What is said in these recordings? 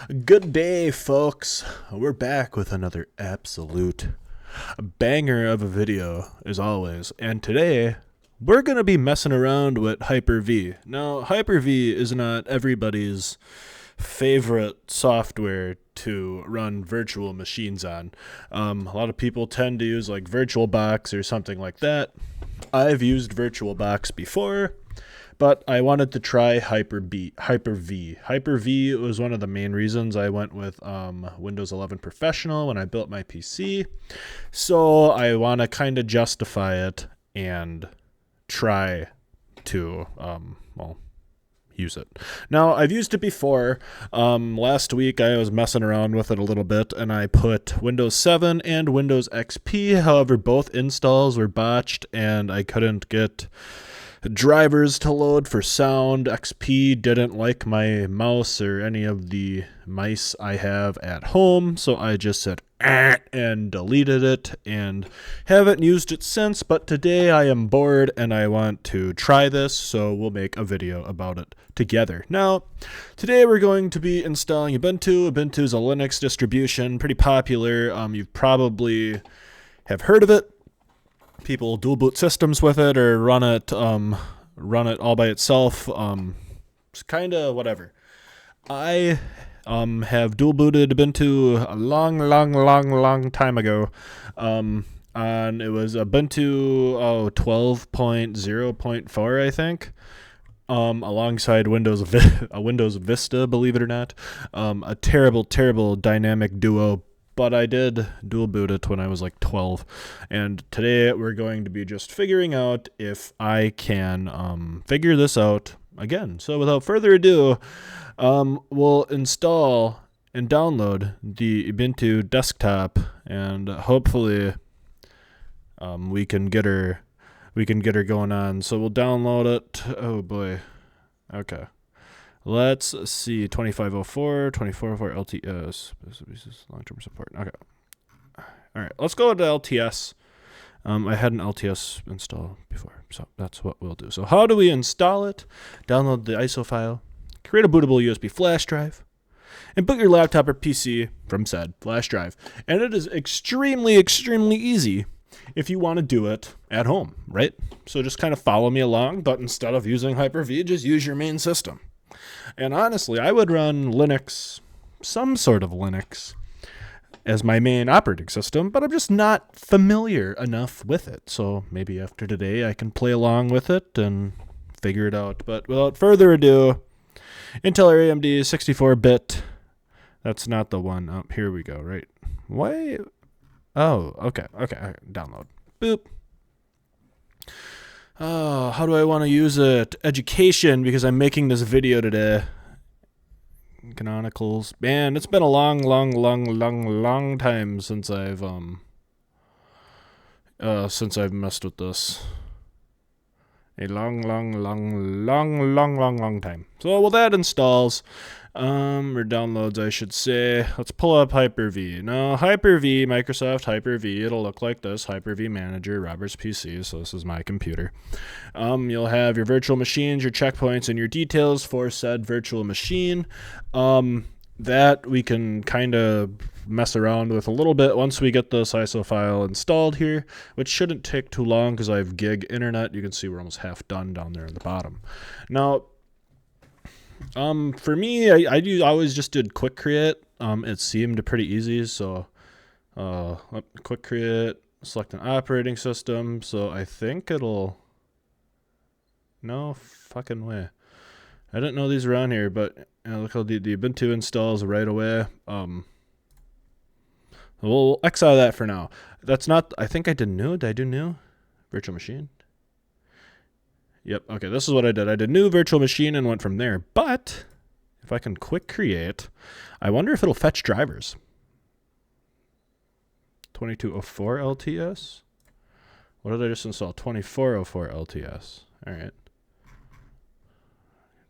Good day, folks. We're back with another absolute banger of a video, as always. And today, we're going to be messing around with Hyper-V. Now, Hyper-V is not everybody's favorite software to run virtual machines on. A lot of people tend to use like VirtualBox or something like that. I've used VirtualBox before, but I wanted to try Hyper-V. Hyper-V was one of the main reasons I went with Windows 11 Professional when I built my PC. So I want to kind of justify it and try to, use it. Now, I've used it before. Last week I was messing around with it a little bit, and I put Windows 7 and Windows XP. However, both installs were botched, and I couldn't get drivers to load for sound. XP didn't like my mouse or any of the mice I have at home, so I just said and deleted it and haven't used it since. But today I am bored and I want to try this, so we'll make a video about it together. Now, today we're going to be installing Ubuntu. Ubuntu is a Linux distribution, pretty popular. You probably have heard of it. People dual boot systems with it or run it all by itself. It's kind of whatever. I have dual booted Ubuntu a long time ago. And it was Ubuntu 12.0.4, I think. Alongside Windows Vista, believe it or not. A terrible dynamic duo. But I did dual boot it when I was like 12. And today we're going to be just figuring out if I can figure this out again. So without further ado, we'll install and download the Ubuntu desktop, and hopefully we can get her going on. So we'll download it. Oh boy. Okay. Let's see, 2504, 2404 LTS, long-term support. Okay. All right, let's go to LTS. I had an LTS install before, so that's what we'll do. So how do we install it? Download the ISO file, create a bootable USB flash drive, and boot your laptop or PC from said flash drive. And it is extremely easy if you want to do it at home, right? So just kind of follow me along, but instead of using Hyper-V, just use your main system. And honestly, I would run Linux, some sort of Linux, as my main operating system, but I'm just not familiar enough with it. So maybe after today I can play along with it and figure it out. But without further ado, Intel or AMD 64-bit. That's not the one. Oh, here we go, right? Why? Oh, okay. Download. Boop. Oh, how do I want to use it? Education, because I'm making this video today. Canonicals. Man, it's been a long time since I've messed with this. A long time. So while that installs, or downloads, I should say, let's pull up Hyper-V. Now, Hyper-V, Microsoft Hyper-V, it'll look like this. Hyper-V Manager, Robert's PC, so this is my computer. You'll have your virtual machines, your checkpoints, and your details for said virtual machine. That we can kind of mess around with a little bit once we get this ISO file installed here, which shouldn't take too long because I have gig internet. You can see we're almost half done down there at the bottom. Now, for me, I always just did quick create. It seemed pretty easy, so quick create, select an operating system. So I think it'll, no fucking way. I didn't know these were on here, but look how the Ubuntu installs right away. We'll X out of that for now. That's not, I think I did new. Did I do new? Virtual machine? Yep, okay, this is what I did. I did new virtual machine and went from there. But if I can quick create, I wonder if it'll fetch drivers. 2204 LTS? What did I just install? 2404 LTS. All right.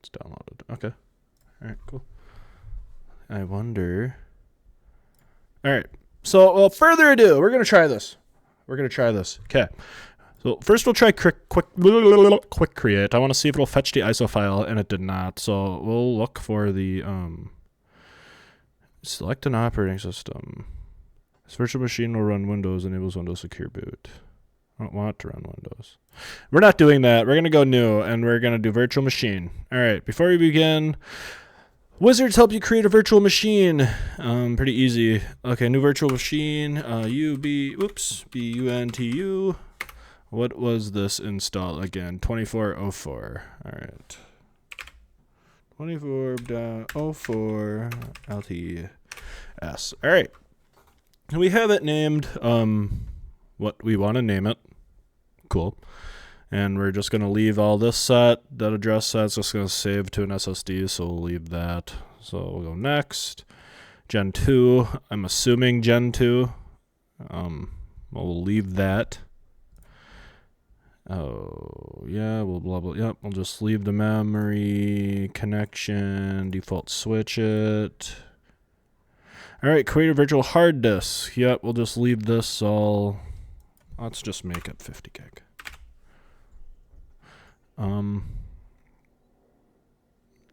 It's downloaded. Okay. All right, cool. I wonder. All right. So, without further ado, we're going to try this. Okay. So first we'll try quick create. I want to see if it'll fetch the ISO file, and it did not. So we'll look for the Select an operating system. This virtual machine will run Windows, enables Windows Secure Boot. I don't want to run Windows. We're not doing that. We're going to go new, and we're going to do virtual machine. All right, before we begin, wizards help you create a virtual machine. Pretty easy. Okay, new virtual machine. Ubuntu. What was this install again? 2404. All right. 24.04 LTS. All right. We have it named what we want to name it. Cool. And we're just going to leave all this set. That address set's just going to save to an SSD, so we'll leave that. So we'll go next. Gen 2. I'm assuming Gen 2. We'll leave that. Oh, yeah, we'll blah, blah. Yep, we'll just leave the memory connection, default switch it. All right, create a virtual hard disk. Yep, we'll just leave this all. Let's just make it 50 gig. All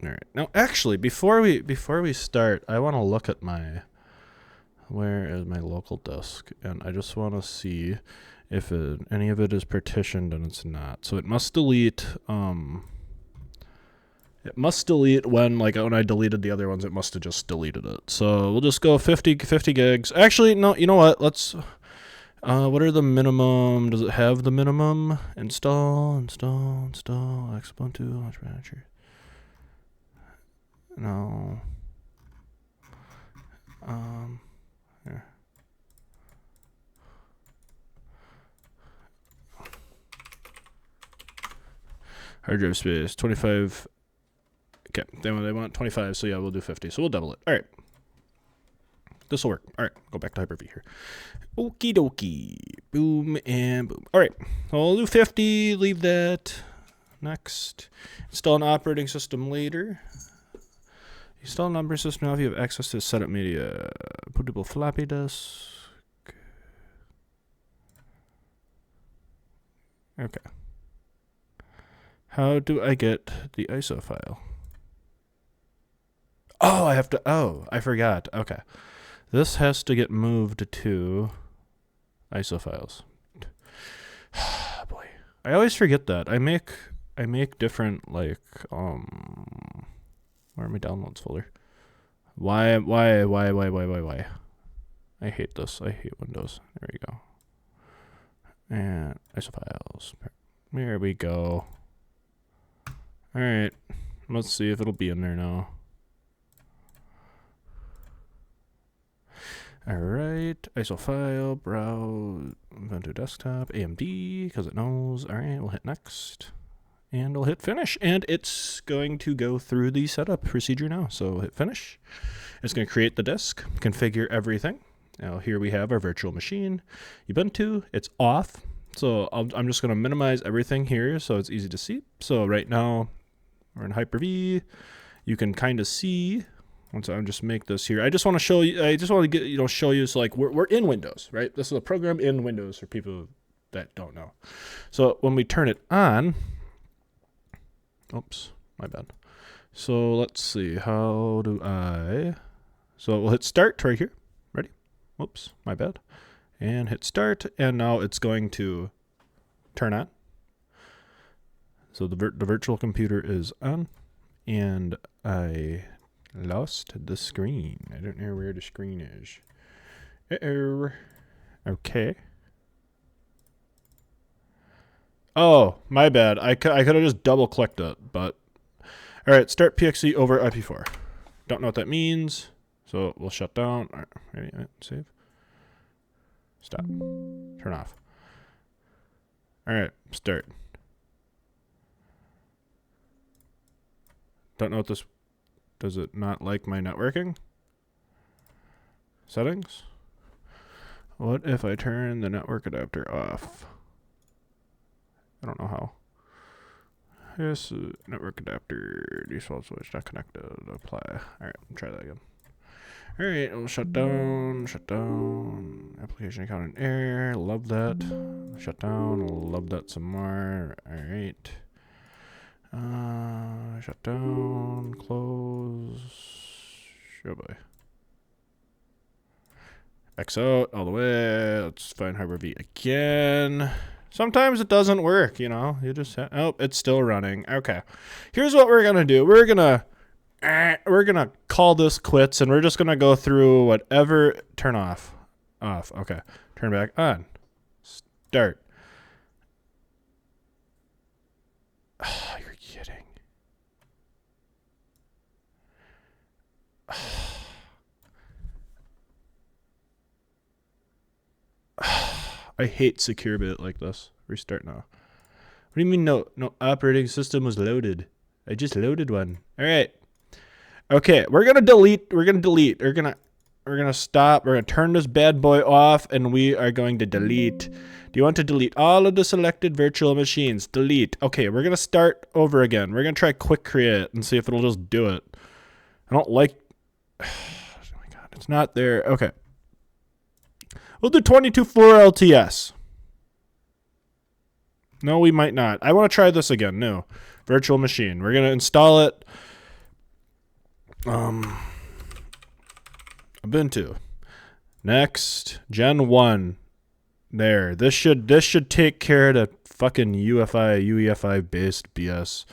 right. Now, actually, before we start, I want to look at where is my local disk, and I just want to see if any of it is partitioned, and it's not. So it must delete. It must delete when I deleted the other ones. It must have just deleted it. So we'll just go 50 gigs. Actually, no. You know what? Let's. What are the minimum? Does it have the minimum? Install. Ubuntu launch manager. No. Here. Hard drive space 25. Okay, they want 25, so yeah, we'll do 50. So we'll double it. All right. This will work. All right, go back to Hyper-V here. Okie dokie. Boom and boom. All right, so we'll do 50. Leave that. Next. Install an operating system later. Install an operating system now if you have access to setup media. Bootable floppy disk. Okay. How do I get the ISO file? Oh, I have to. Oh, I forgot. Okay. This has to get moved to ISO files. Boy. I always forget that. I make different where are my downloads folder? Why? I hate this. I hate Windows. There we go. And ISO files. There we go. All right. Let's see if it'll be in there now. All right, ISO file, browse, Ubuntu desktop, AMD, because it knows. All right, we'll hit next, and we'll hit finish, and it's going to go through the setup procedure now. So we'll hit finish. It's going to create the disk, configure everything. Now here we have our virtual machine, Ubuntu. It's off, so I'm just going to minimize everything here so it's easy to see. So right now we're in Hyper-V. You can kind of see. Once I just make this here, I just want to show you. I just want to show you. So we're in Windows, right? This is a program in Windows for people that don't know. So when we turn it on, oops, my bad. So let's see. How do I? So we'll hit start right here. Ready? Whoops, my bad. And hit start, and now it's going to turn on. So the virtual computer is on, and I lost the screen. I don't know where the screen is. Uh-oh. Okay. Oh, my bad. I could have just double clicked it, but all right. Start PXE over IP4. Don't know what that means, so we'll shut down. All right, ready? Save. Stop. Turn off. All right. Start. Don't know what this. Does it not like my networking? Settings? What if I turn the network adapter off? I don't know how. Yes, network adapter, default switch, not connected, apply. Alright, try that again. Alright, it'll shut down, application account in error, love that. Shut down, love that some more. Alright. Shut down, close. Oh boy. X out all the way. Let's find Hyper-V again. Sometimes it doesn't work, you know. You just oh, it's still running. Okay. Here's what we're gonna do. We're gonna call this quits, and we're just gonna go through whatever. Turn off. Off. Okay. Turn back on. Start. Oh, you're kidding. I hate secure boot like this. Restart now. What do you mean no operating system was loaded? I just loaded one. All right. Okay, we're gonna delete. We're gonna stop. We're gonna turn this bad boy off, and we are going to delete. Do you want to delete all of the selected virtual machines? Delete. Okay, we're gonna start over again. We're gonna try quick create and see if it'll just do it. I don't like. Oh my god, it's not there. Okay. We'll do 22.4 LTS. No, we might not. I want to try this again. No. Virtual machine. We're going to install it. Ubuntu. Next. Gen 1. There. This should take care of the fucking UEFI based BS.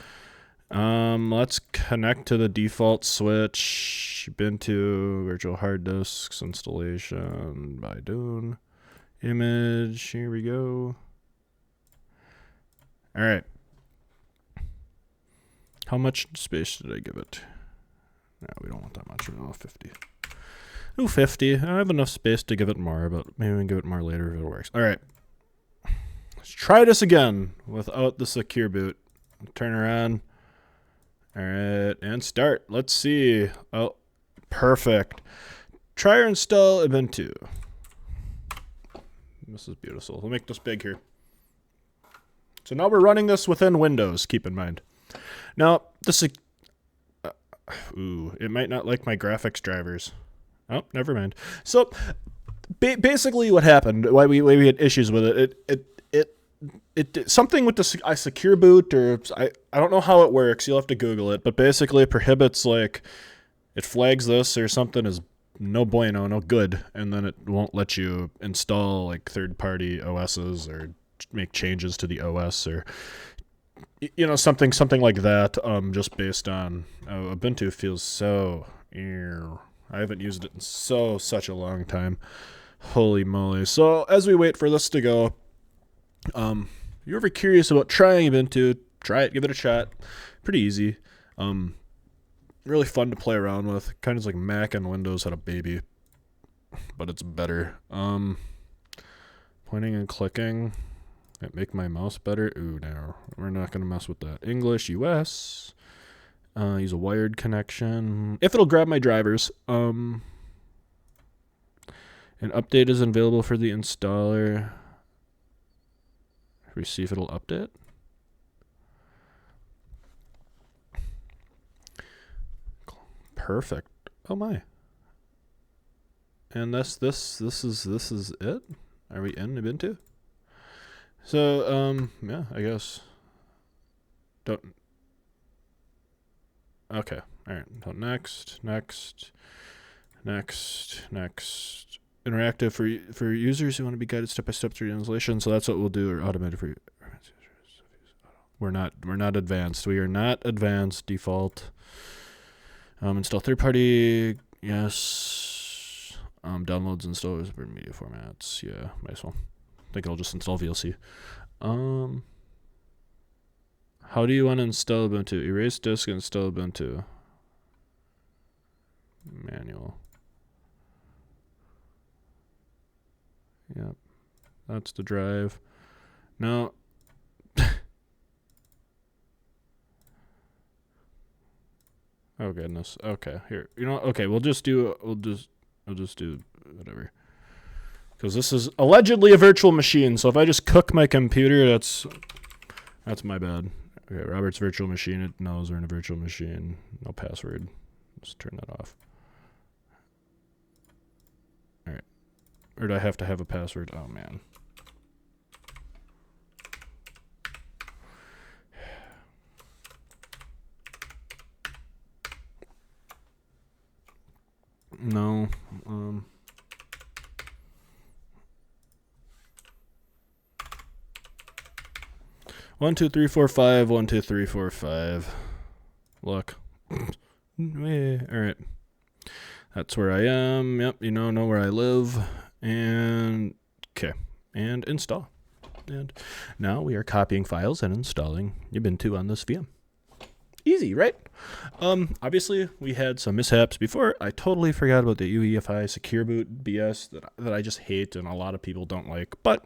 Let's connect to the default switch. Ubuntu virtual hard disks installation by Dune. Image. Here we go. All right. How much space did I give it? No, we don't want that much. Oh, 50. Oh, 50. I have enough space to give it more, but maybe we can give it more later if it works. All right. Let's try this again without the secure boot. Turn around. All right, and start. Let's see. Oh, perfect. Try or install Ubuntu. This is beautiful. We'll make this big here. So now we're running this within Windows, keep in mind. Now, this it might not like my graphics drivers. Oh, never mind. So, basically what happened, why we had issues with it something with the secure boot, or I don't know how it works. You'll have to Google it, but basically it prohibits, like, it flags this or something as no bueno, no good, and then it won't let you install like third-party OSs or make changes to the OS, or you know, something like that. Just based on Ubuntu feels so. I haven't used it in such a long time. Holy moly! So as we wait for this to go, you're ever curious about trying Ubuntu? Try it, give it a shot. Pretty easy. Really fun to play around with. Kind of like Mac and Windows had a baby, but it's better. Pointing and clicking. That make my mouse better. Ooh, no, we're not gonna mess with that. English, US. Use a wired connection. If it'll grab my drivers. An update is available for the installer. We see if it'll update. Perfect. Oh my. And this is it. Are we in Ubuntu? So yeah, I guess. Don't. Okay. All right. So next. Interactive for users who want to be guided step by step through the installation. So that's what we'll do, or automated for you. We're not advanced. We are not advanced. Default. Install third party. Yes. Downloads and installs for media formats. Yeah, might as well. I think I'll just install VLC. How do you want to install Ubuntu? Erase disk and install Ubuntu. Manual. Yep. That's the drive. Now, oh goodness. Okay, here. You know, okay, we'll just do whatever. Because this is allegedly a virtual machine, so if I just cook my computer, that's my bad. Okay, Robert's virtual machine, it knows we're in a virtual machine. No password. Let's turn that off. Alright. Or do I have to have a password? Oh man. No. 1, 2, 3, 4, 5. 1, 2, 3, 4, 5. Look. Alright. That's where I am. Yep, you know where I live. And okay. And install. And now we are copying files and installing Ubuntu on this VM. Easy, right? Obviously, we had some mishaps before. I totally forgot about the UEFI secure boot BS that I just hate and a lot of people don't like. But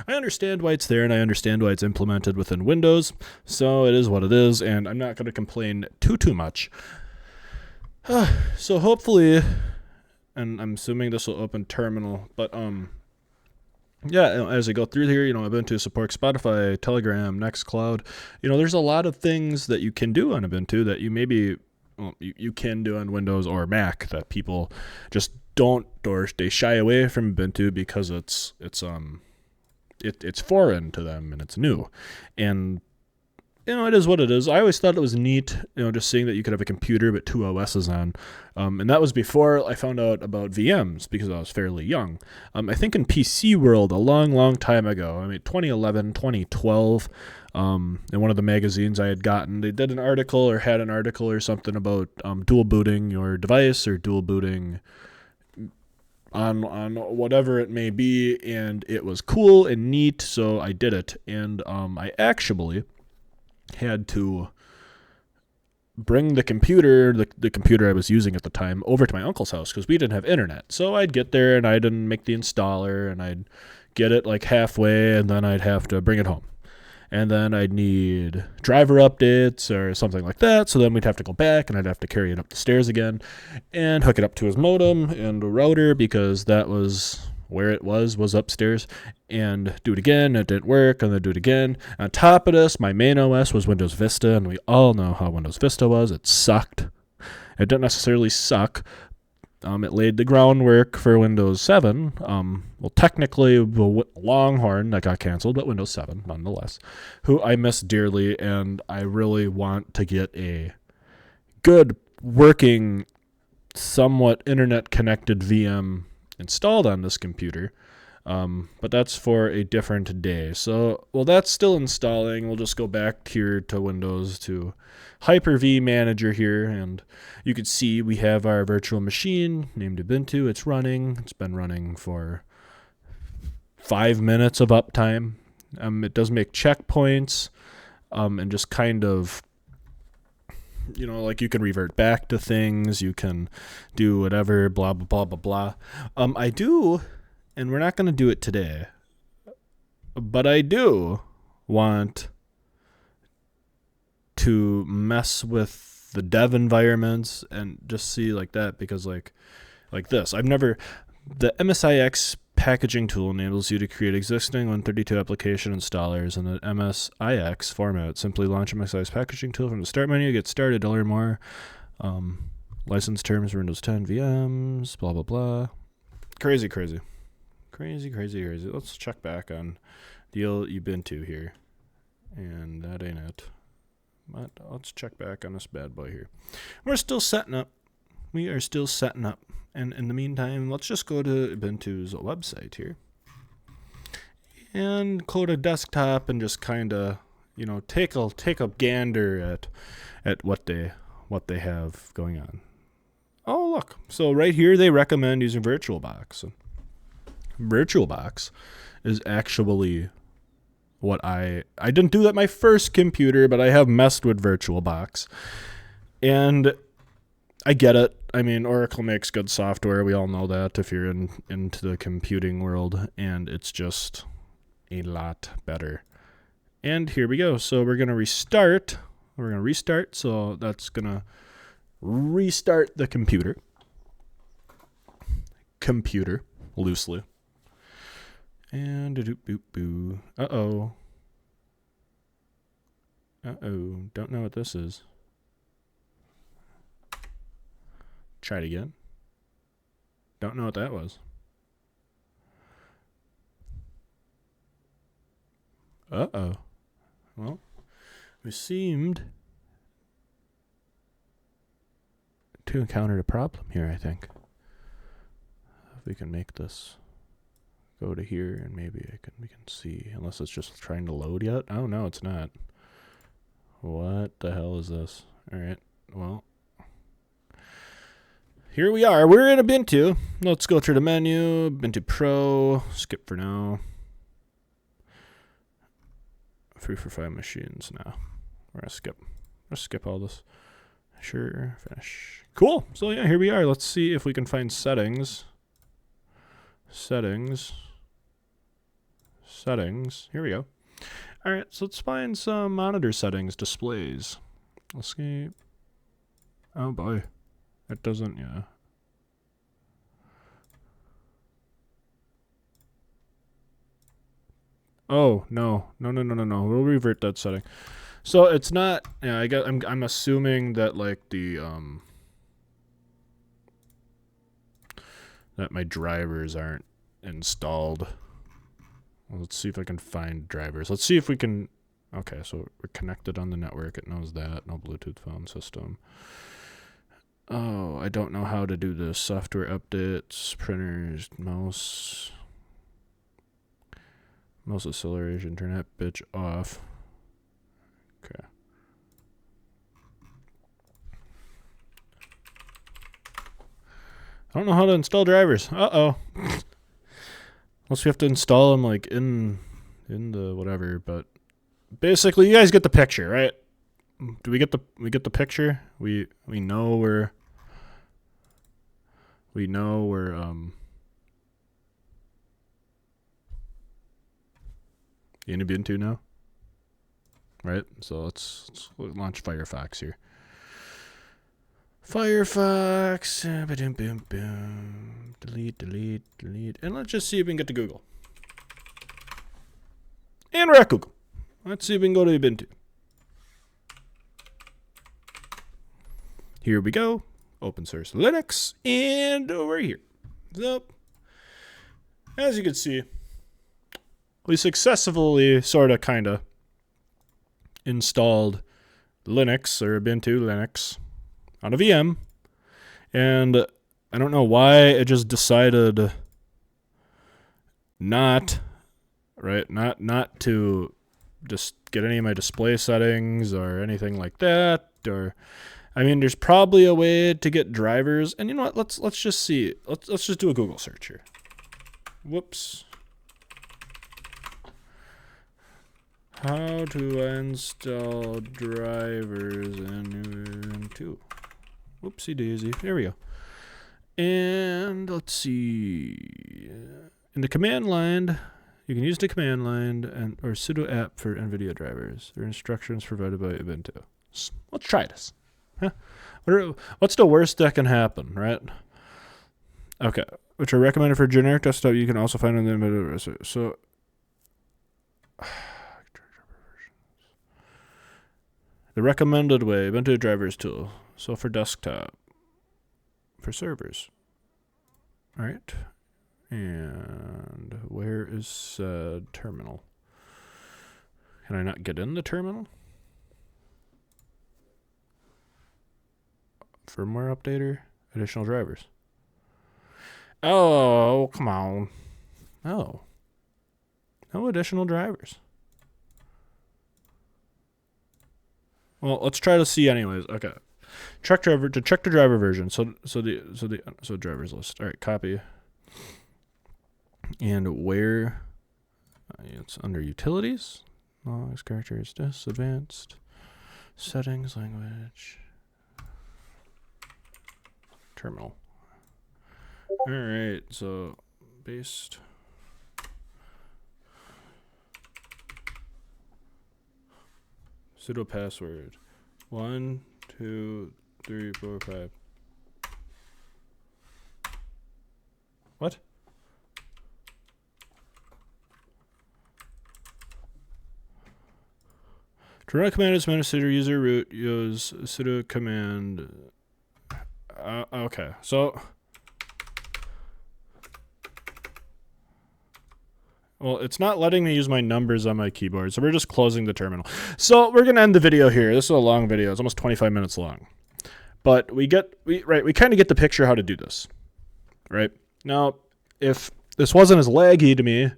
I understand why it's there, and I understand why it's implemented within Windows. So it is what it is, and I'm not going to complain too much. So hopefully, and I'm assuming this will open terminal, but yeah, as I go through here, Ubuntu supports Spotify, Telegram, Nextcloud. There's a lot of things that you can do on Ubuntu that you maybe you can do on Windows or Mac that people just don't, or they shy away from Ubuntu because it's foreign to them and it's new. And it is what it is. I always thought it was neat, just seeing that you could have a computer but 2 OSs on. And that was before I found out about VMs because I was fairly young. I think in PC world a long time ago, 2011, 2012, in one of the magazines I had gotten, they did an article or had an article or something about dual booting your device or dual booting on whatever it may be. And it was cool and neat, so I did it. And I actually had to bring the computer I was using at the time over to my uncle's house because we didn't have internet. So I'd get there and I'd make the installer and I'd get it like halfway and then I'd have to bring it home. And then I'd need driver updates or something like that. So then we'd have to go back and I'd have to carry it up the stairs again and hook it up to his modem and a router because that was where it was upstairs, and do it again. It didn't work, and then do it again. On top of this, my main OS was Windows Vista, and we all know how Windows Vista was. It sucked. It didn't necessarily suck. It laid the groundwork for Windows 7. Well, technically, Longhorn, that got canceled, but Windows 7, nonetheless, who I miss dearly, and I really want to get a good, working, somewhat internet-connected VM installed on this computer, but that's for a different day. So, that's still installing. We'll just go back here to Windows to Hyper-V Manager here, and you can see we have our virtual machine named Ubuntu. It's running. It's been running for 5 minutes of uptime. It does make checkpoints, and just kind of, like you can revert back to things, you can do whatever, blah, blah, blah, blah, blah. I do, and we're not going to do it today, but I do want to mess with the dev environments and just see like that because like this. The MSIX packaging tool enables you to create existing 132 application installers in the MSIX format. Simply launch MSIX packaging tool from the start menu, get started to learn more. License terms, Windows 10 VMs, blah, blah, blah. Crazy. Let's check back on the old Ubuntu here. And that ain't it. But let's check back on this bad boy here. We're still setting up. We are still setting up. And in the meantime, let's just go to Ubuntu's website here and code a desktop and just kind of, take a gander at what they have going on. Oh, look. So right here, they recommend using VirtualBox. VirtualBox is actually what I didn't do that my first computer, but I have messed with VirtualBox. And I get it. Oracle makes good software. We all know that if you're into the computing world, and it's just a lot better. And here we go. So we're going to restart. So that's going to restart the computer. Loosely. And doop-boop-boo. Uh-oh. Don't know what this is. Try it again. Don't know what that was. Uh-oh. Well, we seemed to encounter a problem here, I think. If we can make this go to here and maybe we can see, unless it's just trying to load yet. Oh no, it's not. What the hell is this? All right, well, here we are. We're in Ubuntu. Let's go through the menu. Ubuntu Pro. Skip for now. 3 for 5 machines now. We're gonna skip. Let's skip all this. Sure, finish. Cool. So yeah, here we are. Let's see if we can find settings. Settings. Here we go. All right, so let's find some monitor settings, displays. Escape. Oh boy, it doesn't. Yeah. Oh no. We'll revert that setting. So it's not. Yeah, I'm assuming that like the that my drivers aren't installed. Well, let's see if I can find drivers. Let's see if we can. Okay, so we're connected on the network. It knows that. No Bluetooth phone system. Oh, I don't know how to do this. Software updates, printers, mouse acceleration, turn that bitch off. Okay. I don't know how to install drivers. Uh-oh. Unless we have to install them like in the whatever, but basically you guys get the picture, right? Do we get the picture? We know we're in Ubuntu now. Right? So let's launch Firefox here. Firefox, delete, and let's just see if we can get to Google. And we're at Google. Let's see if we can go to Ubuntu. Here we go. Open source Linux, and we're here. So, as you can see, we successfully, kinda, installed Linux, or Ubuntu Linux, on a VM, and I don't know why it just decided not to just get any of my display settings or anything like that. Or, I mean, there's probably a way to get drivers, and you know what? Let's just see. Let's just do a Google search here. Whoops. How to install drivers in Ubuntu. Whoopsie daisy. There we go. And let's see. In the command line, you can use the command line or sudo app for NVIDIA drivers. There are instructions provided by Ubuntu. Let's try this. Huh? What's the worst that can happen, right? Okay. Which are recommended for generic desktop. You can also find on the so. The recommended way, Ubuntu drivers tool. So for desktop, for servers. All right. And where is terminal? Can I not get in the terminal? Firmware updater, additional drivers. Oh, come on. Oh. No additional drivers. Well, let's try to see anyways. Okay. Check the driver version. So drivers list. All right, copy. And where it's under utilities, logs, characteristics, advanced, settings, language, terminal. All right, so based. Sudo password 1, 2, 3, 4, 5. What? To run a command as administrator, user root, use sudo command. Okay, so. Well, it's not letting me use my numbers on my keyboard, so we're just closing the terminal. So we're gonna end the video here. This is a long video; it's almost 25 minutes long. But we kind of get the picture how to do this, right? Now, if this wasn't as laggy to me,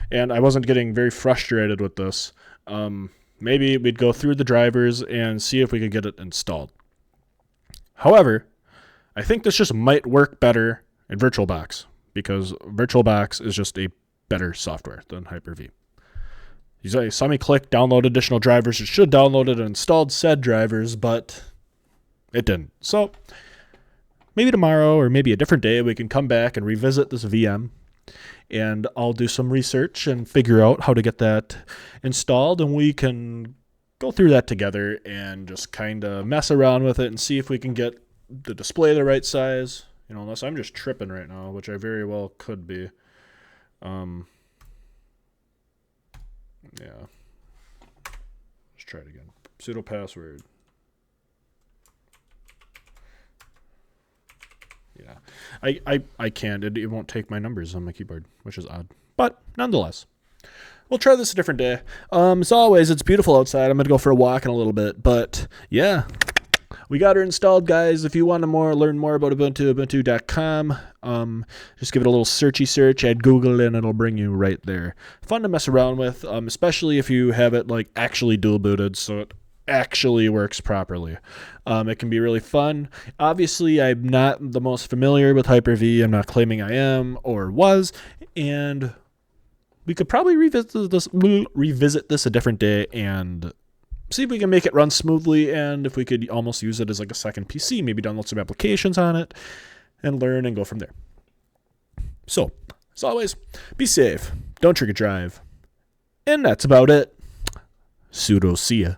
and I wasn't getting very frustrated with this, maybe we'd go through the drivers and see if we could get it installed. However, I think this just might work better in VirtualBox, because VirtualBox is just a better software than Hyper-V. You saw me click download additional drivers. It should download it and installed said drivers, but it didn't. So maybe tomorrow or maybe a different day we can come back and revisit this VM, and I'll do some research and figure out how to get that installed, and we can go through that together and just kind of mess around with it and see if we can get the display the right size. Unless I'm just tripping right now, which I very well could be. Yeah. Let's try it again. Pseudo password. Yeah. I can't. It won't take my numbers on my keyboard, which is odd. But nonetheless, we'll try this a different day. As always, it's beautiful outside. I'm going to go for a walk in a little bit. But yeah, we got her installed, guys. If you want to learn more about Ubuntu, ubuntu.com, just give it a little searchy search, add Google, and it'll bring you right there. Fun to mess around with, especially if you have it like actually dual booted, so it actually works properly. It can be really fun. Obviously, I'm not the most familiar with Hyper-V. I'm not claiming I am or was, and we could probably revisit this a different day and see if we can make it run smoothly, and if we could almost use it as like a second PC, maybe download some applications on it and learn and go from there. So, as always, be safe, don't drink and drive, and that's about it. See ya.